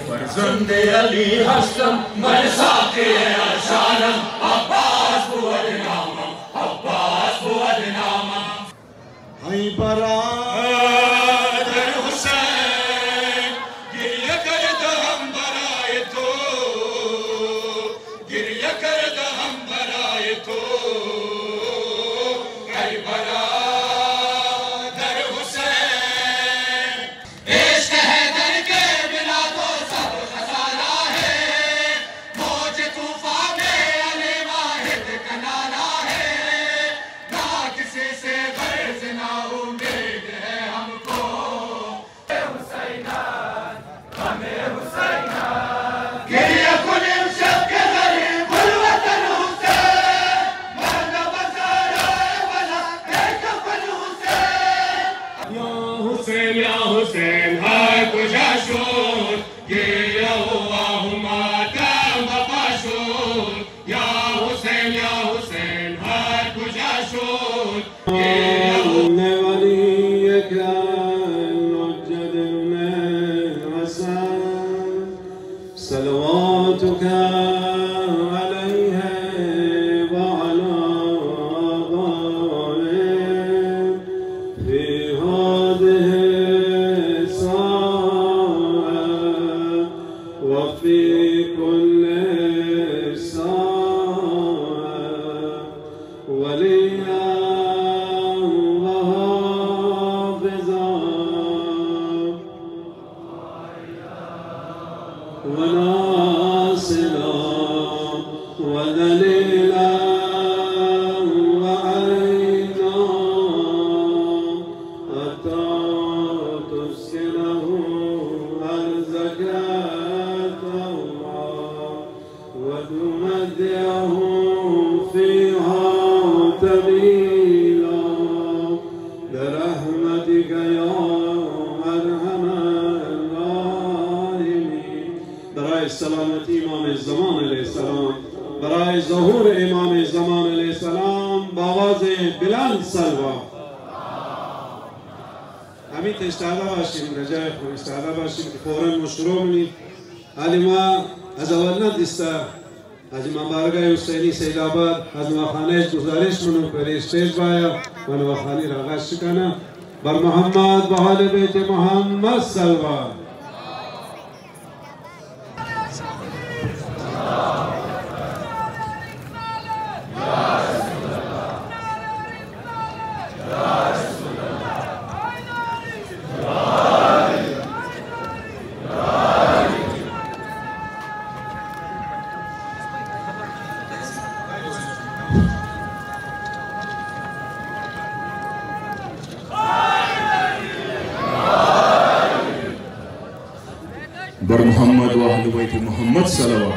فرزند علی هستم من ساقی ارشانم عباس بود نامم عباس بود نامم ای برادر حسین گریه کردم برای تو گریه کردم برای تو ای برادر حسین عشق ہے در کے بنا تو سب خزانہ ہے موج طوفان میں علی واحد کا نعرہ ہے نہ کسی سے غرض نہ امید ہے ہم کو حسینان ہمیں حسینان گریہ کنیم شب کے غریب الوطن حسین مرد بزارہ بلا ایک کفن حسین یا حسین ہر کجا شد گریہ ہوا ماتم بپا شد یا حسین ہر کجا شد وليك المجد بن حسن صلواتك عليه وعلى آبائه في هذه الساعة وفي كل ساعة وليا وحافظا وناصرا ودليلا وعينا حتى تسكنه أرزك طوعا وتمتعه فيها تبيلا برحمتك يا أرحم الراحمين. برای سلامت امام الزمان علیه السلام، برای ظهور امام الزمان علیه السلام با آواز بلند صلوات. همین استعده باشیم، رجای خود استعده باشیم که فوراً ما شروع کنیم. حالی ما از اول ندیسته از امام بارگاه حسینی سیدآباد از نواخانه گزارش منو پر استیج باید و نواخانی را آغاز کنه. بر محمد و آل بیت محمد صلوات. بر محمد و اهل بیت محمد صلوات.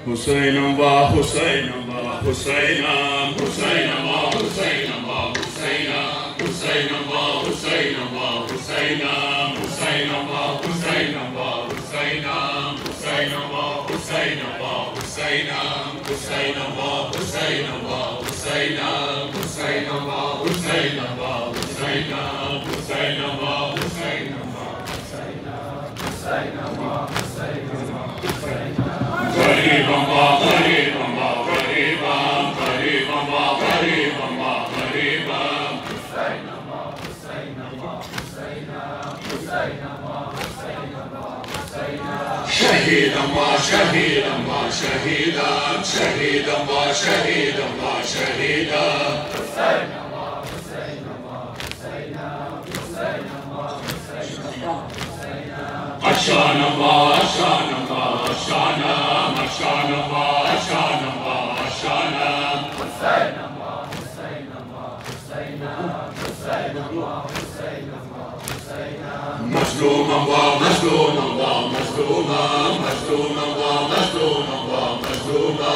حسینم و حسینم و حسینم حسینم و حسینم و حسینم حسینم و حسینم و حسینم حسینم و حسینم و حسینم حسینم و حسینم و حسینم حسینم و حسینم و حسینم حسینم و حسینم و حسینم حسینم و قريبا وقريبا وقريبا قريبا وقريبا وقريبا شهيدا وشهيدا وشهيدا شهيدا وشهيدا وشهيدا أشانا وأشانا وأشانا أشانا وأشانا وأشانا مظلوما ومظلوما ومظلوما مظلوما ومظلوما ومظلوما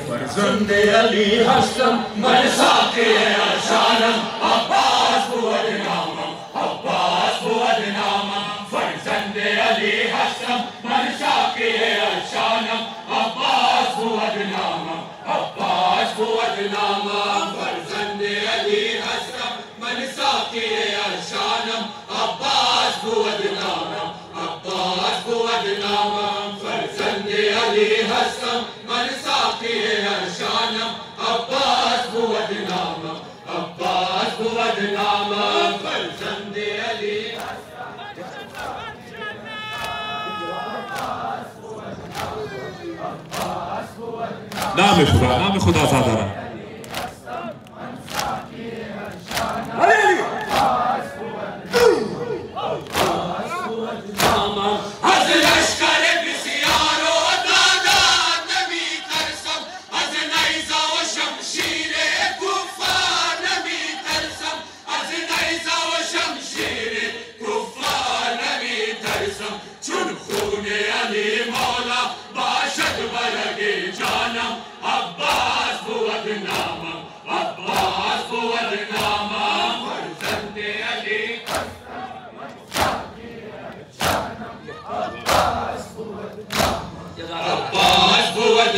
فرزند علی هستم من ساقی ارشانم عباس بود نامم عباس بود نامم فرزند علی هستم من ساقی ارشانم عباس بود نامم عباس بود نامم नामम फर्जंद अली हसम मन साकी अरशानम अब्बास बुअद नामम अब्बास बुअद नामम फर्जंद अली हसम मन साकी अरशानम अब्बास बुअद नामम अब्बास बुअद नामम फर्जंद अली नाम खुदा ज़ादारा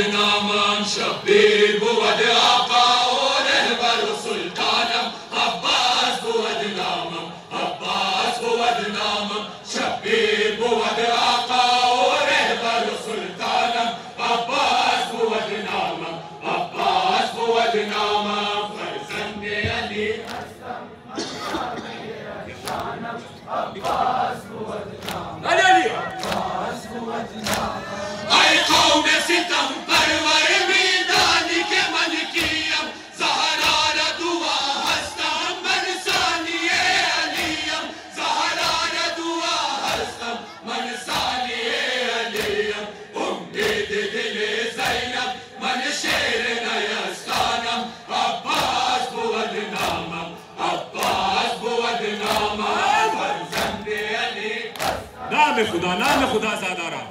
नामम शब्बीर बुअद आका और रहबर सुल्तानम अब्बास बुअद नामम अब्बास बुअद नामम शब्बीर बुअद आका और रहबर सुल्तानम अब्बास बुअद नामम अब्बास बुअद नामम फर्जंद अली अब्बास बुअद नामम अब्बास बुअद नामम ऐ कौम सितम परवर मीदान के मन कीयम ज़हरा दुआ हस्तम मन सानिए अलियम ज़हरा दुआ हस्तम मन सानिए अलियम उम्मीद दिले ज़ैनब मन शेर नयस्तानम अब्बास बुअद नामम अब्बास बुअद नामम फर्जंद अली नाम खुदा ज़ादारा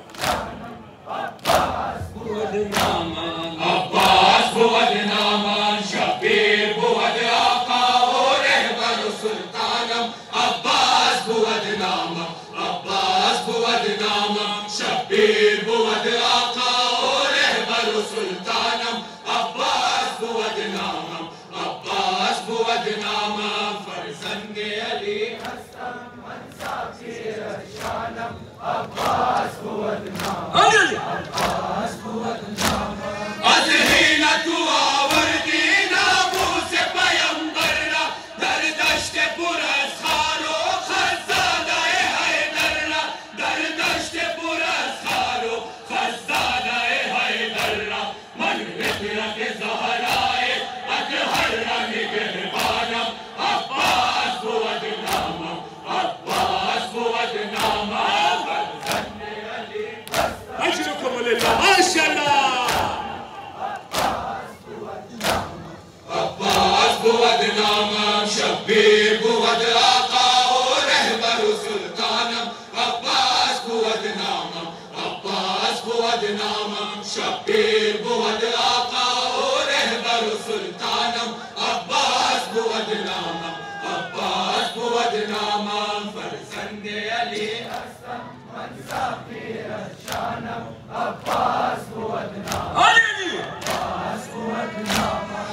अब्बास बुअद नामम शब्बीर बुअद आका और रहबर सुल्तानम अब्बास बुअद नामम अब्बास बुअद नामम शब्बीर बुअद आका और रहबर सुल्तानम अब्बास बुअद नामम अब्बास बुअद नामम फर्जंद अली हसम मन साकी अरशानम अब्बास बुअद नामम अब्बास बुअद नामम अज़हीना दुआ वर्दी नामूस पैगंबरना दर दश्त पुरस्कारो खज़ानाए हैदरना दर दश्त पुरस्कारो खज़ानाए हैदरना मन फितरत ज़हराए अतहर्रा निगहबानम अब्बास बुअद नामम अब्बास बुअद नामम फर्जंद अली अशरकुम लिल्लाह माशाअल्लाह अब्बास बुअद नामम शब्बीर बुअद आका और रहबर सुल्तानम अब्बास बुअद नामम अब्बास बुअद नामम शब्बीर बुअद आका और रहबर सुल्तानम अब्बास बुअद नामम अब्बास बुअद नामम फर्जंद अली हसम मन साकी अरशानम अब्बास बुअद नामम अब्बास बुअद नामम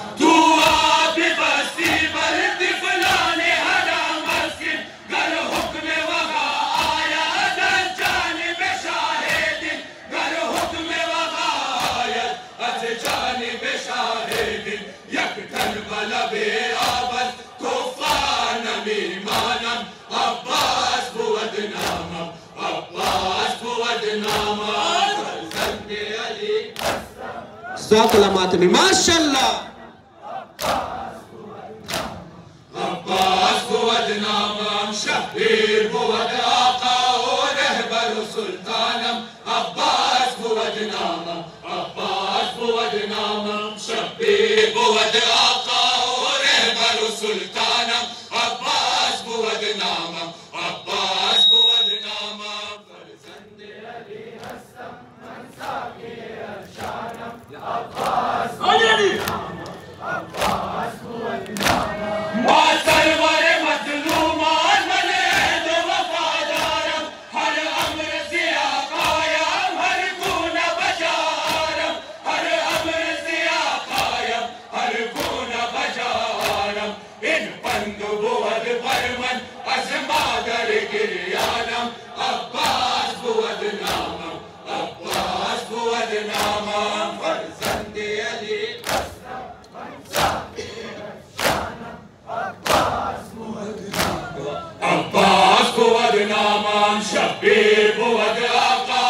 अब्बास बुअद नामम अब्बास बुअद नामम फर्जंद अली ज़ाकलामात में माशाअल्लाह अब्बास बुअद नामम शब्बीर बुअद आका और रहबर सुल्तानम अब्बास बुअद नामम अब्बास बुअद नामम शब्बीर बुअद आका और रहबर सुल्तानम अब्बास बुअद नामम अब्बास बुअद नामम फर्जंद अली हसम मन साकी अरशानम अब्बास अब्बास बुअद नामम सरवर मज़लूमान बने दो वफादारम हर अम्र से आकायम हर गुण बशारम हर अम्र से आकायम हर गुण in Pandu Buad Parman, as a mother Girianam, Abbas Buad Namam, Abbas Buad Namam, Farzandi Ali, Abbas Buad Namam, Shabir Buad Aqa,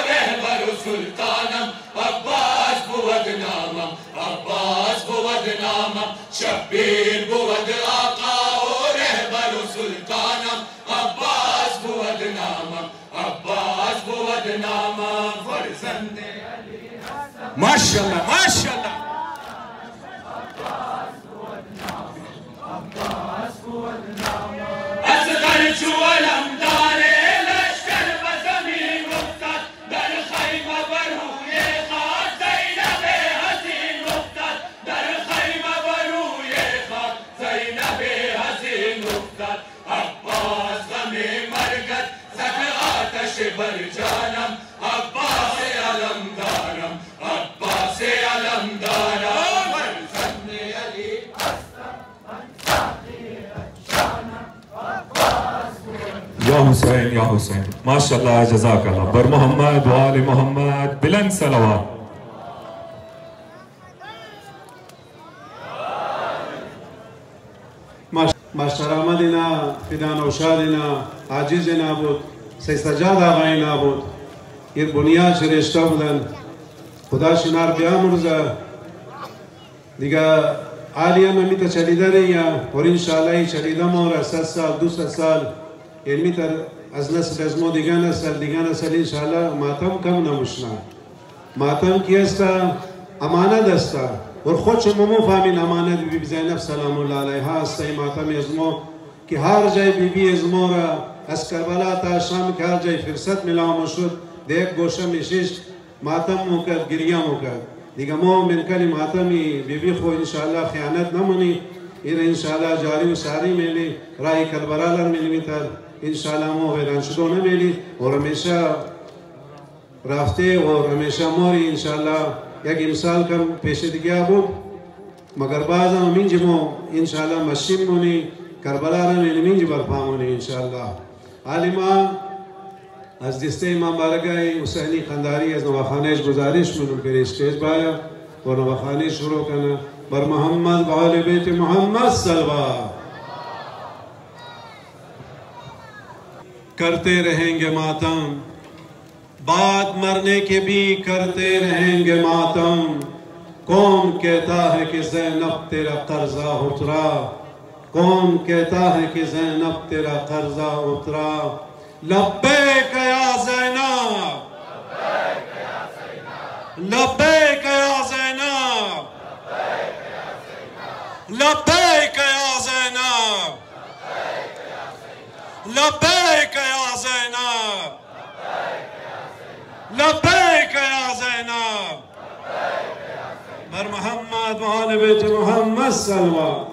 Rehbar Sultanam, Abbas Buad Namam, Abbas Buad Namam, Shabir Buad Aqa, Rehbar Sultanam, Abbas Buad Namam, Abbas Buad Namam, Farzande Ali Hasan. MashaAllah, MashaAllah. Asghar Chualam Dare Lashkar Bazameen Muqtad, Dar Khayma Baruye Khak, Zainab-e Hazin Muqtad, Dar Khayma Baruye Khak, Zainab-e Hazin Muqtad, Abbas Gham-e Margat, Zak Atash bar Janam, Abbas-e Alamdaram, Abbas-e Alamdaram, Farzand-e Ali या हुसैन या हुसैन माशाअल्लाह जज़ाकल्लाह बर मोहम्मद व आले मोहम्मद बिलन सलवात माशरामदिना Fidan औशादिना आजिजना بود سجاد آقای نابود ये बुनियाद श्रेष्ठ बुलंद खुदा शिनार बियामुर्जा दिगा आलिया में मिता चलीदा रही और इंशाअल्लाह ही चलीदा मोरा 7 साल 2 साल ये मिता अज़नस लज़मो दिगाना साल इंशाअल्लाह मातम कम न मुशना मातम कियस्ता अमाना दस्ता और खुद शममो फामिन अमानत बीबी ज़ैनब सलामुल्लाह अलैहा सही मातम यज़मो कि हर जाए बीबी यज़मोरा از کربلا تا شام که هر جای فرصت ملام شد دیگ گوشه میشیش ماتم مکرد گریه مکرد دیگه ما من کلی ماتمی بیبی خو انشاءالله خیانت نمونی این انشاءالله جاری و ساری میلی رای کربلا لر میلی میتر انشاءالله ما ویران شدو نمیلی و همیشه رفته و همیشه موری انشاءالله یک امسال کم پیش دیگه بود مگر بعضا منجی مو انشاءالله مشیم مونی کربلا لر میلی منجی برپامونی انشاءالله عالما از دسته امام بارگاه حسینی قنداری از نواخانهش گزارش منو پر اسٹیج بایا و نواخانه شروع کنه بر محمد و آل بیت محمد صلوات करते रहेंगे मातम बाद मरने के भी करते रहेंगे मातम कौन कहता है कि ज़ैनब तेरा कर्जा उतरा कौन कहता है कि ज़ैनब तेरा कर्जा उतरा लब्बैक या ज़ैनब लब्बैक या ज़ैनब लब्बैक या ज़ैनब लब्बैक या ज़ैनब लब्बैक या ज़ैनब बर मोहम्मद व आले बैत मोहम्मद सल्लल्लाहु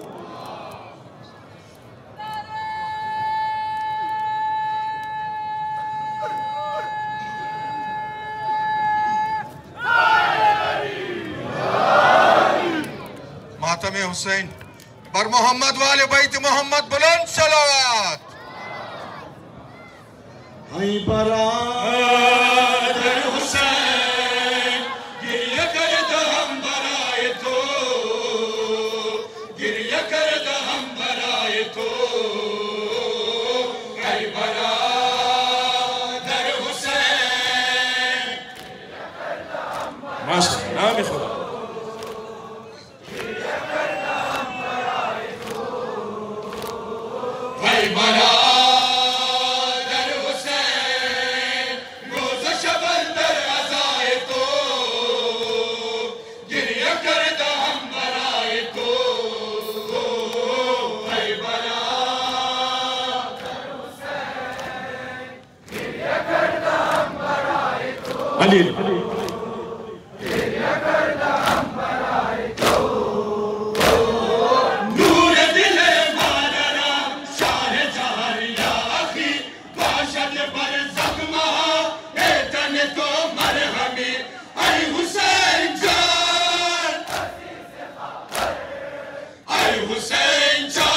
मातम हुसैन बर मोहम्मद वाले बैत मोहम्मद बुलंद सलावत हाय बरादर हुसैन गिरिया करदा हम बराए तो गिरिया करदा हम बराए तो हाय बरादर हुसैन माशाअल्लाह नाम खुदा हाय बरादर हुसैन रोज़ शबल दर अज़ाए तो गिरिया करदा हम बराए तो हाय बरादर हुसैन गिरिया करदा हम बराए तो अली गिरिया करदा हम बराए तो नूर दिल मानरा शाह जहारिया अखी बाशद पर ज़ख्मा ए तन तो मरहमी आई हुसैन जान आई हुसैन जान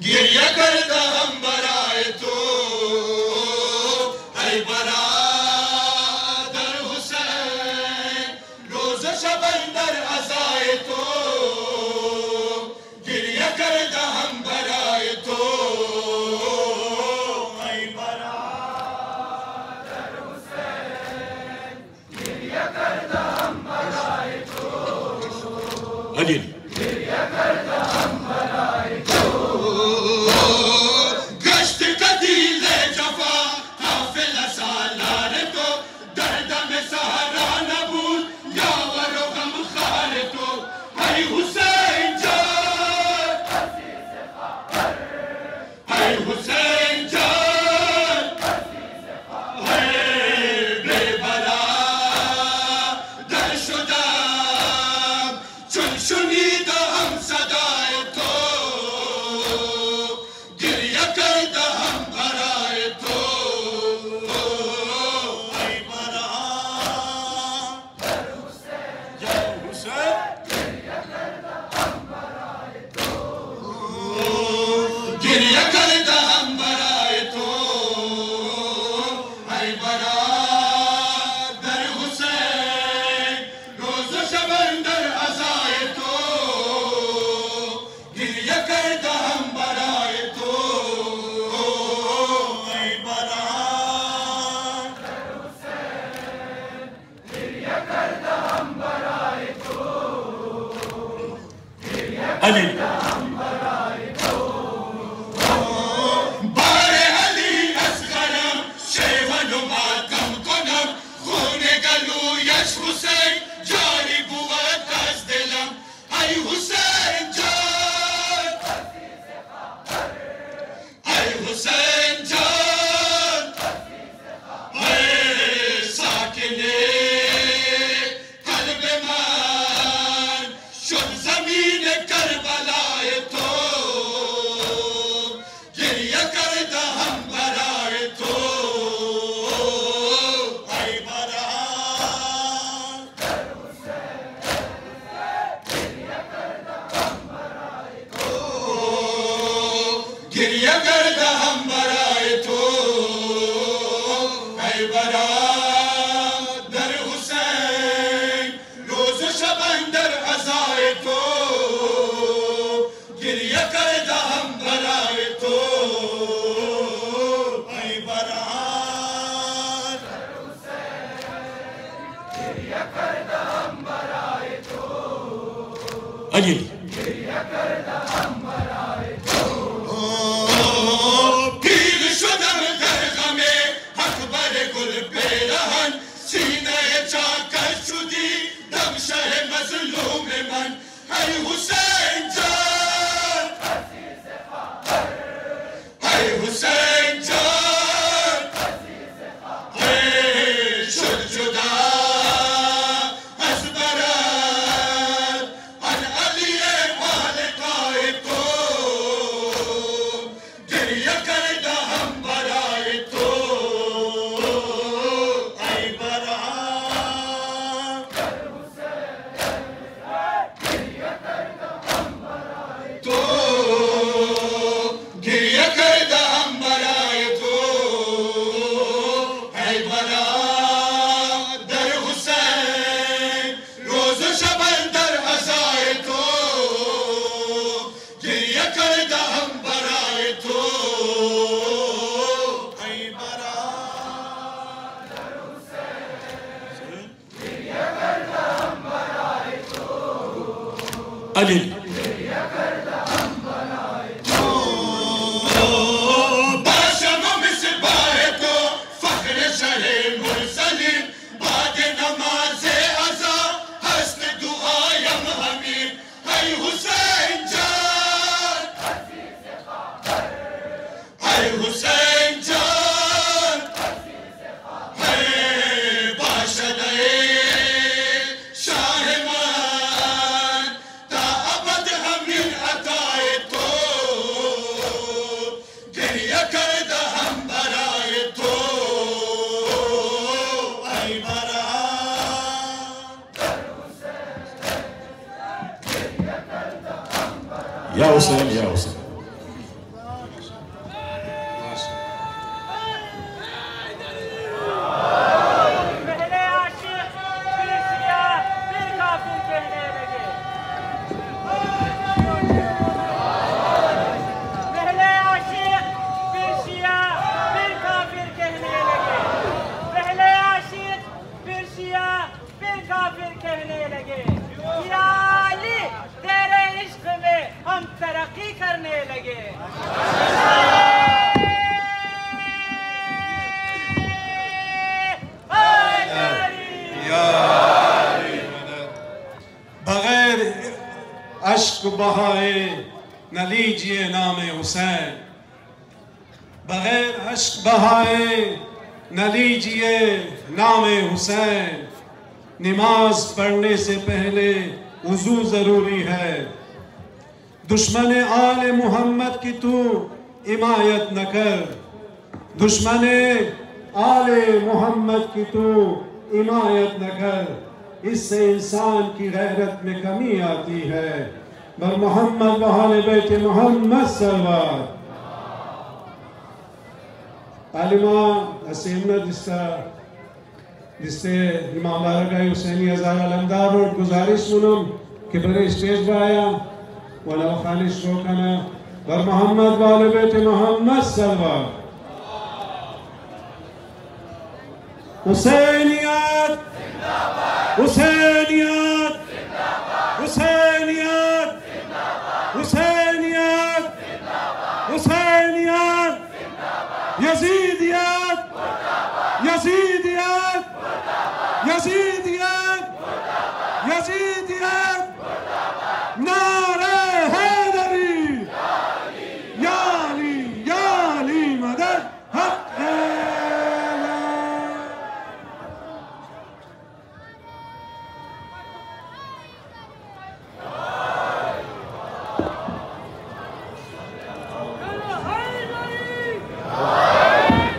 गिरिया करदा हम बराए तो ऐ बरादर हुसैन रोज शबंदर अजाए तो गिरिया करदा हम बराए तो ऐ बरादर हुसैन गिरिया करदा हम बराए तो अजी गिरिया करदा हम बराए तो गश्त कदीले जफा काफिला सालार तो दर्द में सहारा न भूल यावरो गम खार तो ऐ हुसैन जान ऐ हुसैन जान ऐ बेबरादर शुदा चुन चुनीदा हम सदाए तो गिरिया करदा हम बराए तो ऐ बरादर हुसैन गिरिया करदा हम बराए तो गिरिया करदा हम बराए तो ऐ बरादर हुसैन रोज शबंदर अजाए तो गिरिया करदा हम बराए तो ऐ बरादर हुसैन गिरिया करदा हम बराए तो अली बारे अली असगरम शेवन मातम कोनम खूने गलू यश हुसैन जारी बुआ दस दिलम ऐ हुसैन जान ऐ हुसैन जान ऐ साकिने कल्ब मान शुद ज़मीन करबलाए तो गिरिया करदा हम बराए तो ऐ बरादर गिरिया करदा हम बराए तो ऐ बरादर हुसैन रोज शबंदर अजाए तो गिरिया करदा हम बराए तो ऐ बरादर गिरिया करदा हम बराए तो अजी पीर शुदम दरगमे अकबर गुल पेरहन सीने चाकर शुदी दम शह मजलूम मन ऐ हुसैन जान ऐ हुसैन जान ऐ शुद जुदा असबरत अन अली मालिकाए तो गिरिया करदा हम बराए तो ऐ बरादर तो गिरिया करदा हम बराए तो ऐ बरादर हुसैन रोज शबंदर अजाए तो गिरिया करदा हम बराए तो ऐ बरादर हुसैन गिरिया करदा हम बराए तो अली बाशम मिसबाह तो फख्र शहे मुरसलीन बाद नमाज़े अज़ा हस्न दुआयम हमीद ऐ हुसैन जान ऐ हुसैन जान ऐ बाशदे शाहमान ता अबद हमीद अताए तो गिरिया करदा हम बराए तो ऐ बरादर या हुसैन या हुसैन बहाए न लीजिए नाम हुसैन, बगैर अश्क बहाए न लीजिए नाम हुसैन। नमाज पढ़ने से पहले वुज़ू ज़रूरी है। दुश्मन आले मोहम्मद की तू इमायत न कर, दुश्मन आले मोहम्मद की तू इमायत न कर। इससे इंसान की गैरत में कमी आती है। बर मोहम्मद वाले बैठे मोहम्मद सल्लल्लाहु आलिमा असीमना जिससे इमाम बारगाह हुसैनी हज़ार अलमदार और गुजारिश मुनम के बड़े स्टेज पर आया वाला खालिश रोकना बर मोहम्मद वाले बैठे मोहम्मद सल्लल्लाहु हुसैनियत हुसैनियत हुसैनियत हुसैनियत हुसैनियत यजीदियत यजीदियत यजीदियत यजीदियत नारे हैदरी या अली मदद हक है।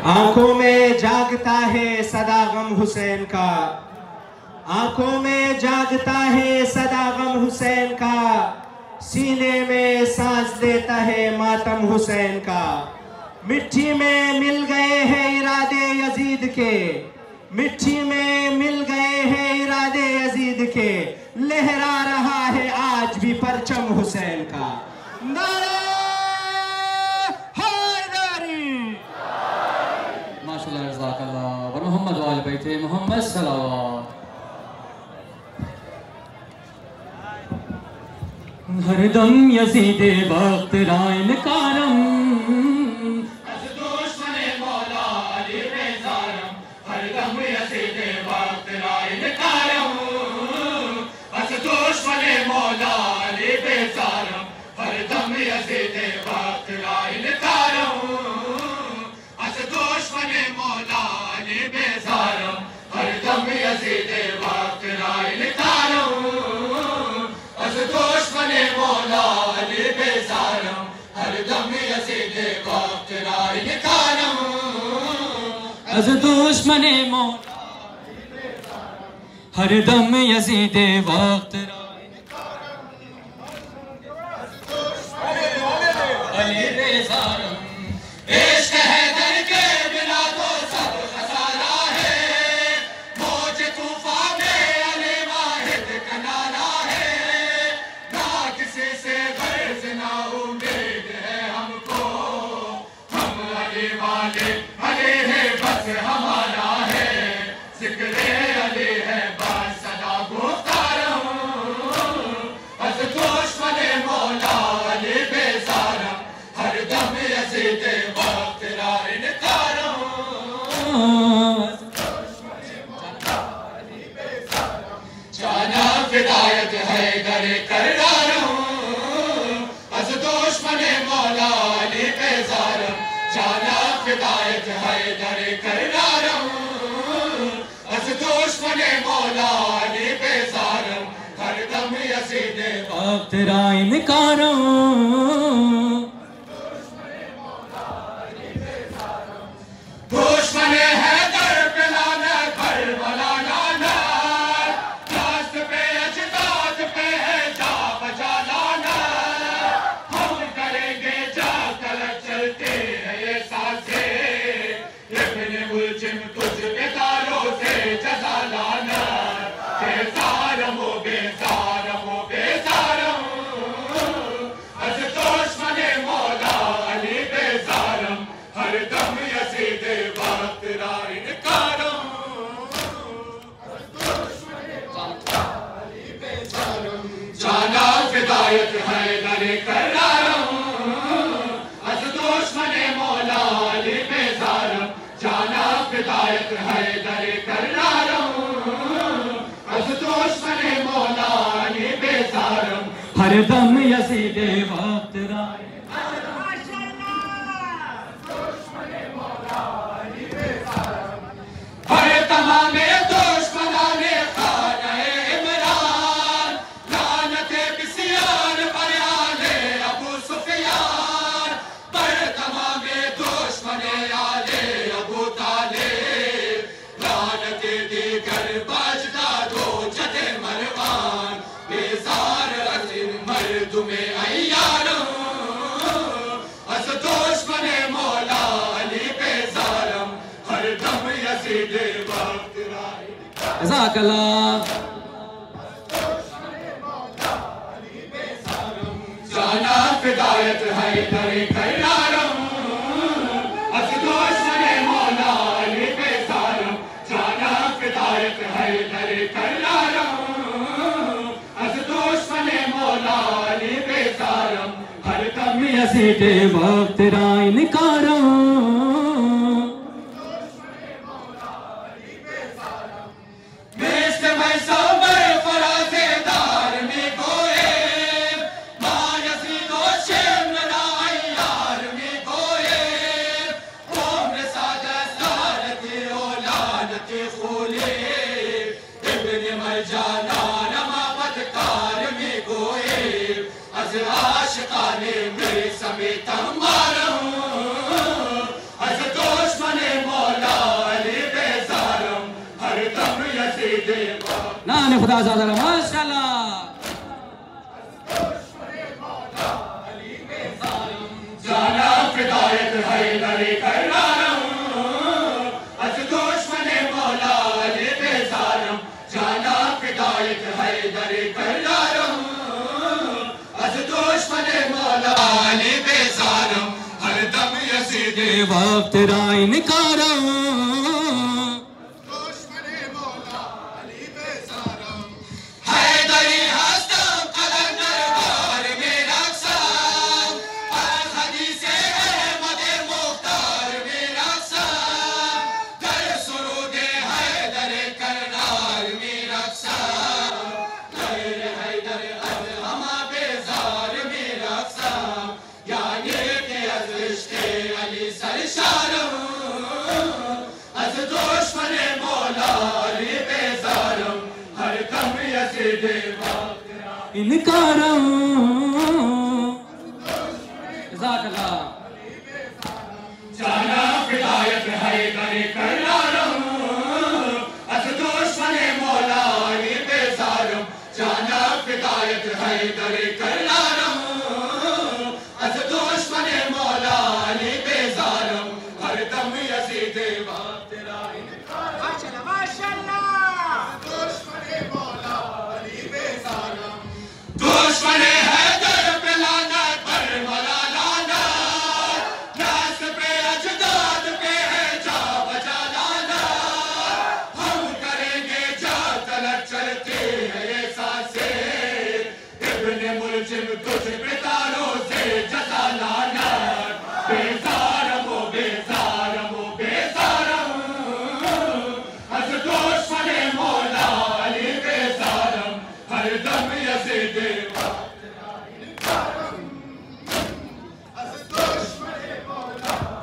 आंखों में जागता है सदा गम हुसैन का, आंखों में जागता है सदा गम हुसैन का, सीने में सांस देता है मातम हुसैन का। मिट्टी में मिल गए हैं इरादे यजीद के, मिट्टी में मिल गए हैं इरादे यजीद के, लहरा रहा है आज भी परचम हुसैन का। नारे मोहम्मद वाले बैठे मोहम्मद सल्लल्लाहु। हरदम यजीदे वक्त राइन कारम, दुश्मने मौला अली बेजारम, हरदम यजीदे वक्त राइन कारम। दुश्मने मौला अली बेजारम, हरदम यजीदे वक्त राइन कारम। दुश्मने मौला अली बेजारम, हरदम यजीदे वक्त राइन कारम। दुश्मने मौला अली बेजारम, हरदम यजीदे वक्त राइन कारम। दुश्मने मौला हरदम यजीदे वक्त अली बेजारम। इश्क है दर के बिना तो सब खसारा है, मौज तूफान में अली वाहिद का नारा है। ना किसी से गर्ज ना उम्मीद है हमको, हम अली वाले अली है बस हमारा है। जिक्रे अली है बस सदा गुफ्तारम। दुश्मने मौला अली बेजारम, हरदम यजीदे वक्त राइन कारम। जाना फिदायत है दरे करारम। दुश्मने मौला अली बेजारम, जाना फिदायत है दरे करारम। दुश्मने मौला अली बेजारम, हरदम यजीदे वक्त राइन कारम। दुश्मने है दर पे लाना घर बनाना ना, रास्त पे अजदाद पे है जा बजा लाना। हम करेंगे जा कलक चलते हैं ये सांसें, इब्ने मुल्जिम तुझ पे तारों से जजा लाना। बेजारम हो बेजारम हो बेजारम। दुश्मने मौला अली बेजारम, हरदम यजीदे वक्त राइन कारम। जाना फिदायत है दरे करारम। दुश्मने मौला अली बेजारम, जाना फिदायत है दरे करारम। दुश्मने मौला अली बेजारम, हरदम यजीदे जज़ाकल्लाह। जाना फिदायत है दरे करनारम असदोश मने मौला अली बेसारम। जाना फिदायत है दरे करनारम असदोश मने मौला अली बेसारम। हर दम यज़ीदे वक्त राइन कारम। नाने खुदा ज़ादा माशाअल्लाह। जाना फिदायत है दरे करनारम असदोश मने मौला अली बेसारम। जाना फिदायत है दरे करनारम असदोश मने मौला अली बेसारम। हर दम यज़ीदे वक्त राइन कारम। इनकारम। जज़ाकल्लाह। जाना फिदायत है दरे करनारम असदोश मने मौला अली बेसारम। जाना फिदायत है दरे करनारम असदोश मने मौला अली बेसारम। हर दम यज़ीदे वक्त राइन दुश्मने है दर पे लानत पर मौला लानत। नास पे अजदाद पे है जा बजा लानत। हम करेंगे जा तलक चलती है ये सांसें। इब्ने मुलजिम तुझ पे तारों से जजा लानत। बेजारम ओ बेजारम ओ बेजारम असदोश मने मौला अली बेजारम। हर दम यज़ीदे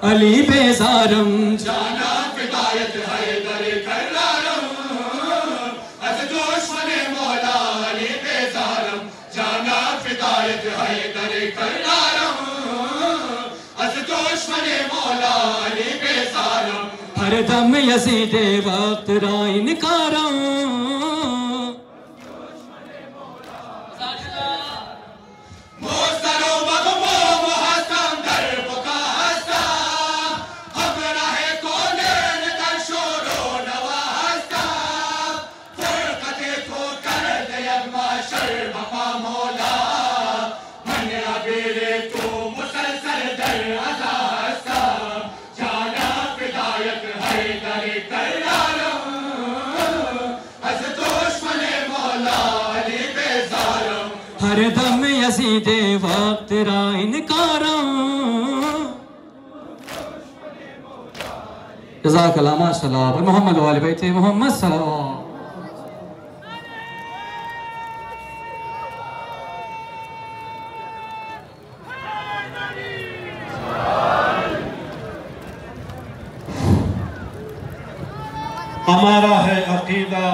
अली बेसारम। जाना फिदायत है दरे करनारम असदोश मने मौला अली बेसारम। जाना फिदायत है दरे करनारम असदोश मने मौला अली बेसारम। हर दम यज़ीदे वक्त राइन कारम। मोस्तरो बगमो मुहस्सम दर बुका हस्ता। हम राहे कोनेन दर शोरो नवा हस्ता। फुरकते को कर दे अब माशर बपा मौला। मन अबीरे तू मुसलसल दर अज़ा हस्ता। जाना फिदायत है दरे करनारम असदोश मने मौला अली बेसारम। हर दम यज़ीदे वक्त राइन कारम। जज़ाकल्लाह माशाअल्लाह। मोहम्मद वाले बैठे मोहम्मद सल्लल्लाहु। हमारा है अकीदा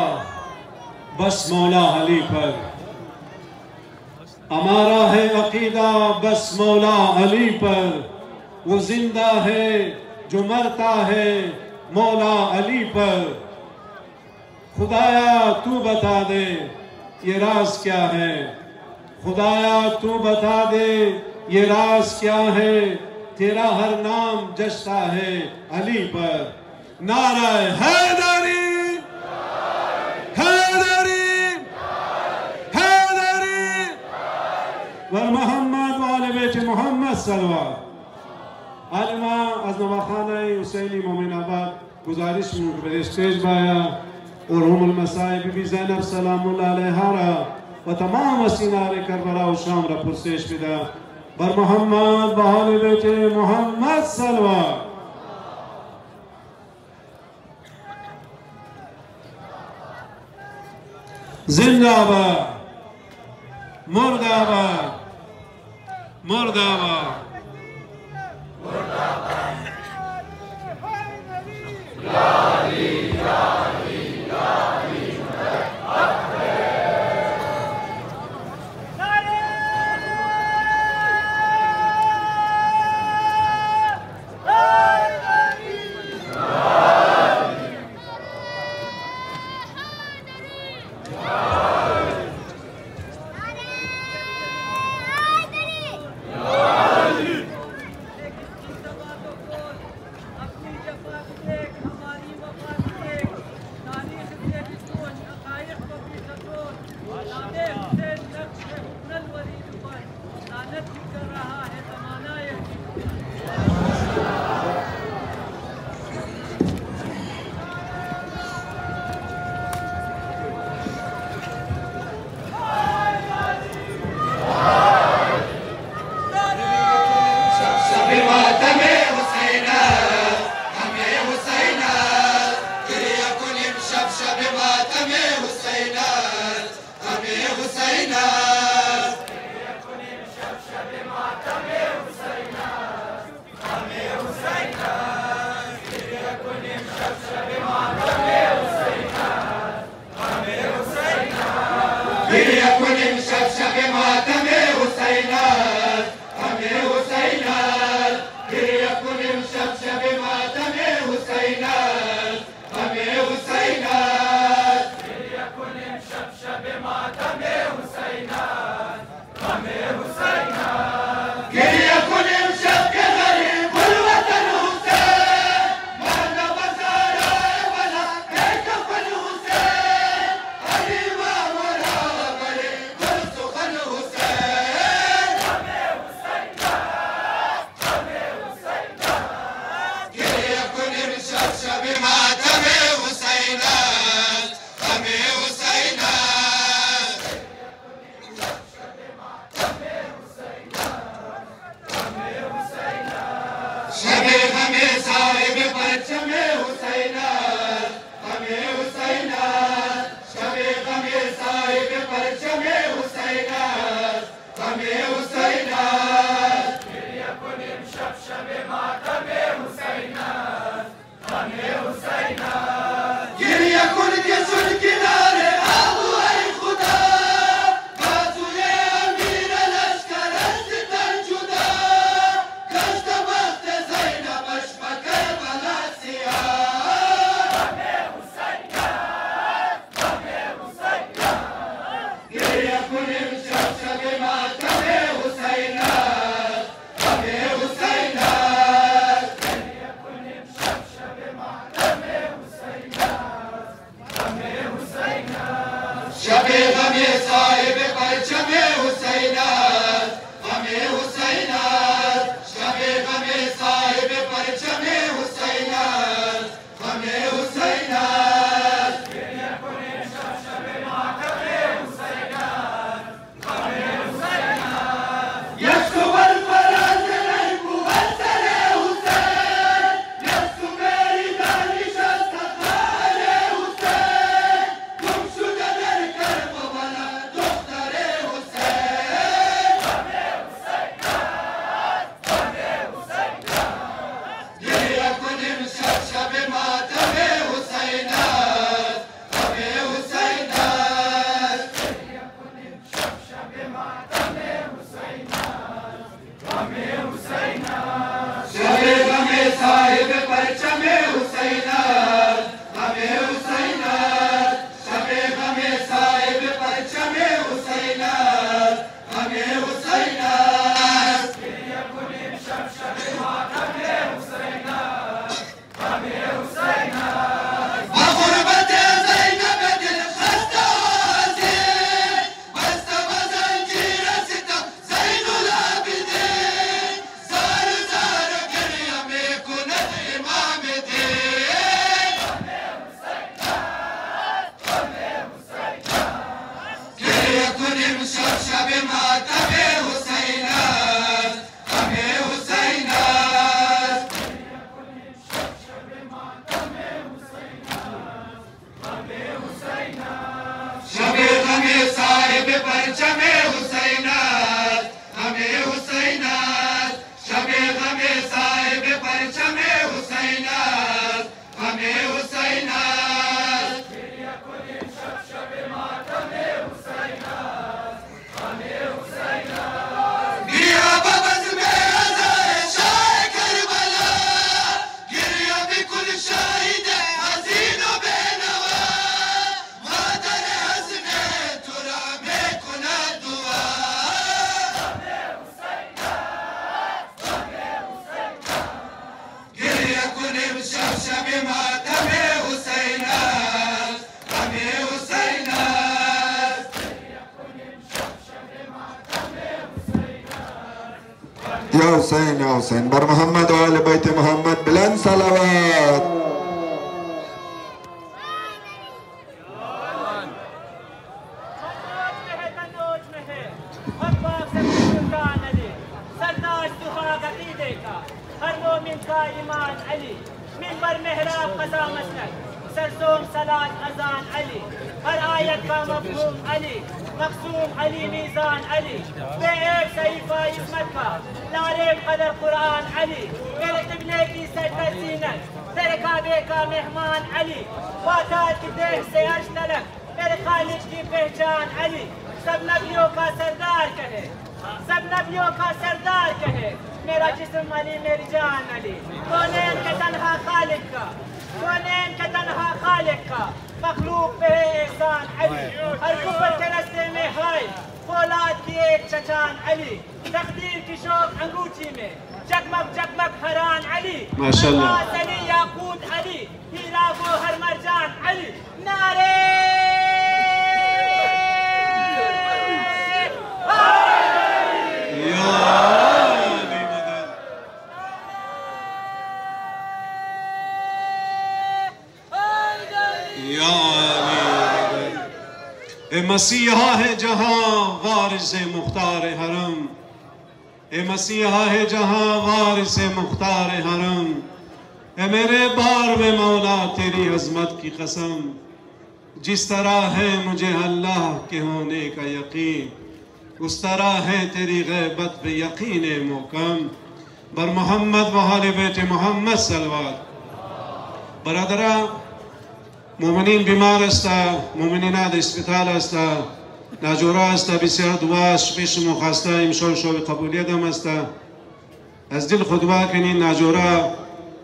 बस मौला अली पर। हमारा है अकीदा बस मौला अली पर। वो जिंदा है जो मरता है मौला अली पर। खुदाया तू बता दे ये राज क्या है। खुदाया तू बता दे ये राज क्या है। तेरा हर नाम जचता है अली पर। नाराए हैदरी, हैदरी, हैदरी। वर मोहम्मद वाले बेटे मोहम्मद सलवात। आलिमा आज नवाखाना हुसैनी मोमिनाबाद गुजारिश में स्टेज बाया और उम्मुल मसाइब बीबी ज़ैनब सलामुल्लाह अलैहा व तमाम वसीनारे करबला और शाम रा पुरसेश विदा बर मोहम्मद वाले बेटे मोहम्मद सलवात। जिंदाबाद, मुर्दाबाद, मुर्दाबाद। به ماتم حسین است، غم حسین است. یا حسین یا حسین بر محمد و آل بیت محمد بلند صلوات. ایمان علی منبر محراب قضا مسلک سرسوم صلاة اذان علی ہر آیت کا مفہوم علی مقسوم علی میزان علی بے ایک صحیفہ عصمت کا لارے قدر قرآن علی میرے قبلے کی سجدہ زینت تیرے کعبے کا مہمان علی واتات کی دیہ سے عرش تلک میرے خالق کی پہچان علی سب نبیوں کا سردار کہے سب نبیوں کا سردار کہے میرا جسم علی میری جان علی کونین کے تنہا خالق کا کونین کے تنہا خالق کا مخلوق پہ احسان علی ہر کفر کے رستے میں ہے فولاد کی ایک چچان علی تقدیر کی شوق انگوٹھی میں جگمگ حیران علی الماس علی یاقوت علی ہیرا گوہر مرجان علی نعرے اے مسیحا ہے جہاں وارث مختار حرم اے مسیحا ہے جہاں وارث مختار حرم اے میرے بار میں مولا تیری عظمت کی قسم جس طرح ہے مجھے اللہ کے ہونے کا یقین اس طرح ہے تیری غیبت پہ یقین محکم بر محمد و آل بیت محمد صلوات. برادرہ مؤمنین بیمار استا مؤمنینات اسپیتال استا ناجورا استا بسیار دواش پیش مخواسته امشال شو قبولیت هم استا از دل خدوا کنین ناجورا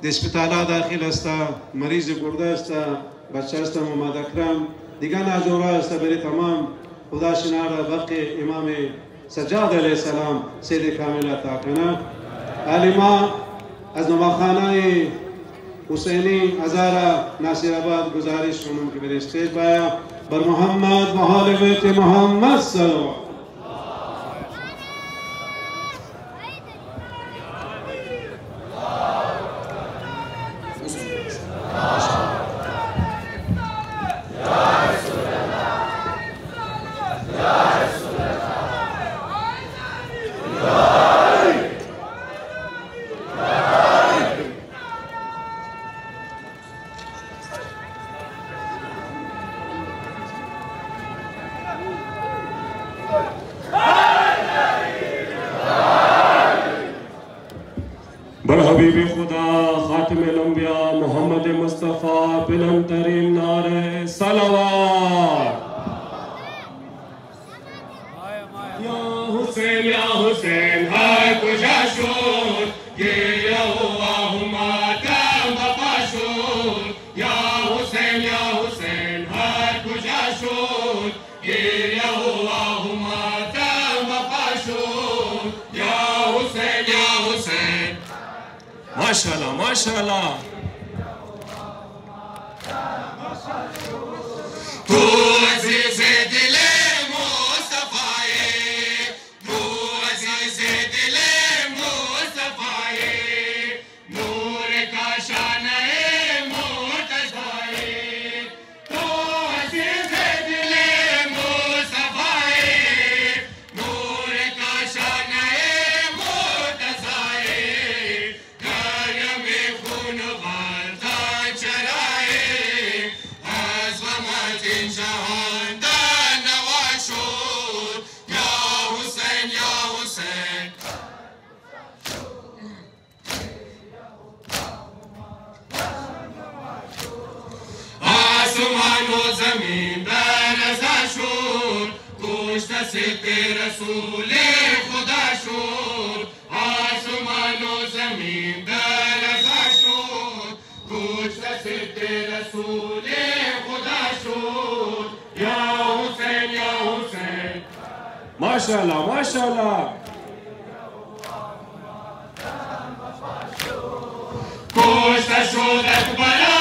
د اسپیتالا داخل استا مریض گرده استا بچه استا محمد اکرم دیگه ناجورا استا بری تمام خدا شنار وقت امام سجاد علیه السلام سید کامل عطا کنه. عالما از نواخانه حسینی هزارا ناصر آباد گزارش کنم که بر اسٹیج پایا بر محمد و آل بیت محمد صلوات. बर हबीब खुदा खातिम अंबिया मोहम्मद मुस्तफ़ा बिलम तरीन नारे सलावत. या हुसैन हाय कुजा शोर ये अल्लाहुम्मा तम बफाशोर या हुसैन हाय कुजा शोर ये अल्लाहुम्मा तम बफाशोर या हुसैन माशाअल्लाह माशाअल्लाह. तू अजीज दिले मुस्तफाए तू अजीज दिले मुस्तफाए नूर का शान है मुर्तज़ाए तू अजीज दिले मुस्तफाए नूर का शान है मुर्तज़ाए रसूल खुदा शोर आसमानो जमीन दरजा शोर कुछ सिद्ध रसूल खुदा शोर या हुसैन माशाअल्लाह माशाअल्लाह. कुछ शोर अकबरा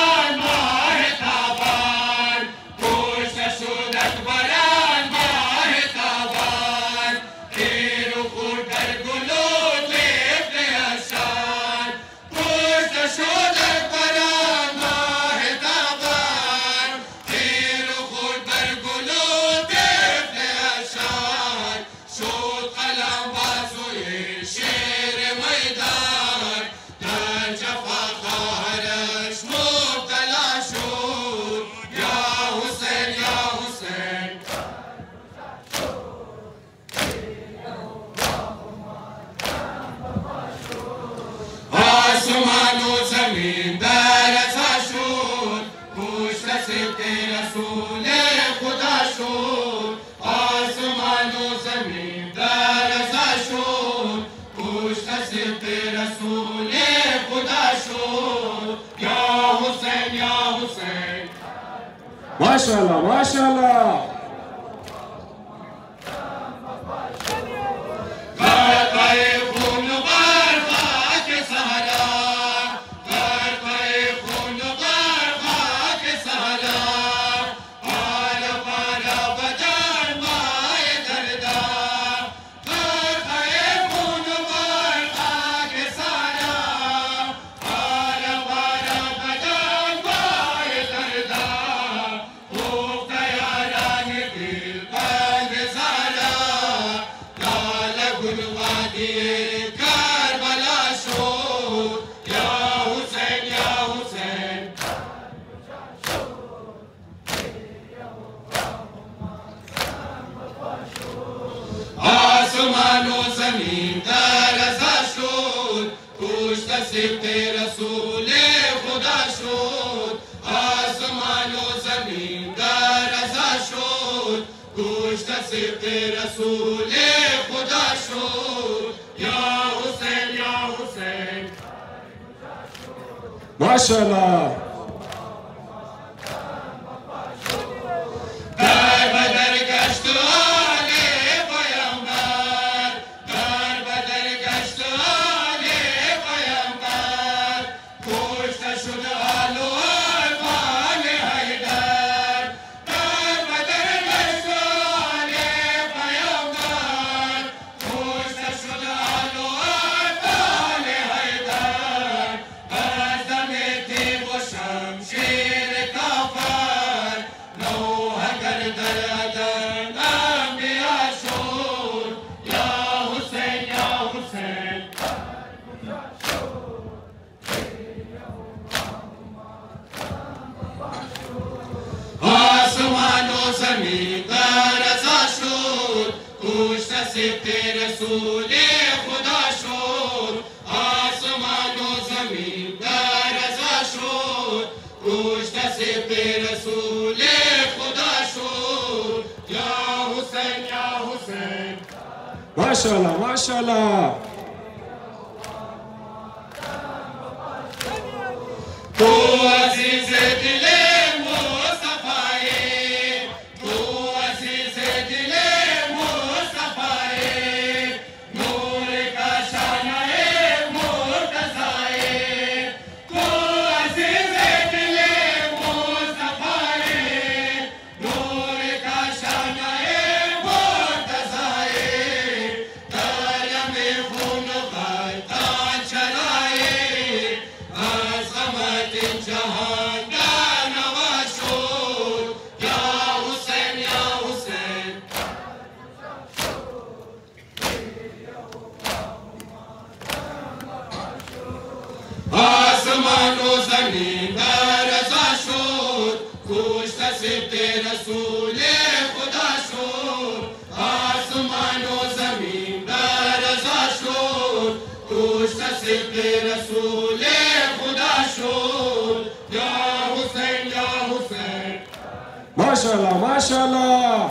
माशाल्लाह माशाल्लाह। माशाल्लाह। माशाल्लाह माशाल्लाह। तो अजीज दिले मुस्तफाए, तो अजीज दिले मुस्तफाए, नूर का शानाए मुर्तज़ाए, तो अजीज दिले मुस्तफाए, नूर का शानाए मुर्तज़ाए, माशाल्लाह माशाल्लाह।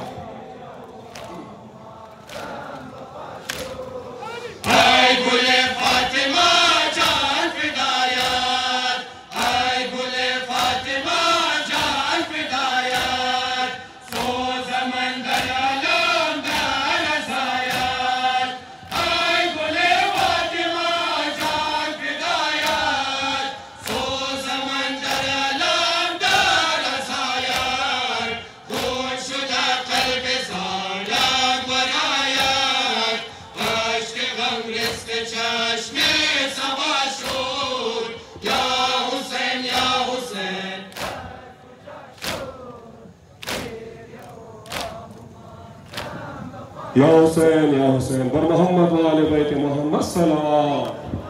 आए गुले फातिमा जान फिदायत, आए गुले फातिमा जान फिदायत, सो समंदर आलम दरज़ायत, आए गुले फातिमा जान फिदायत, सो समंदर आलम दरज़ायत, खुश शुदा क़ल्ब ज़ालिम वरायत, अश्क गम रिज़्क़ चश्मे सबा शूर, या हुसैन या हुसैन। या हुसैन बर मोहम्मद व आले बैत मोहम्मद सल्लल्लाहु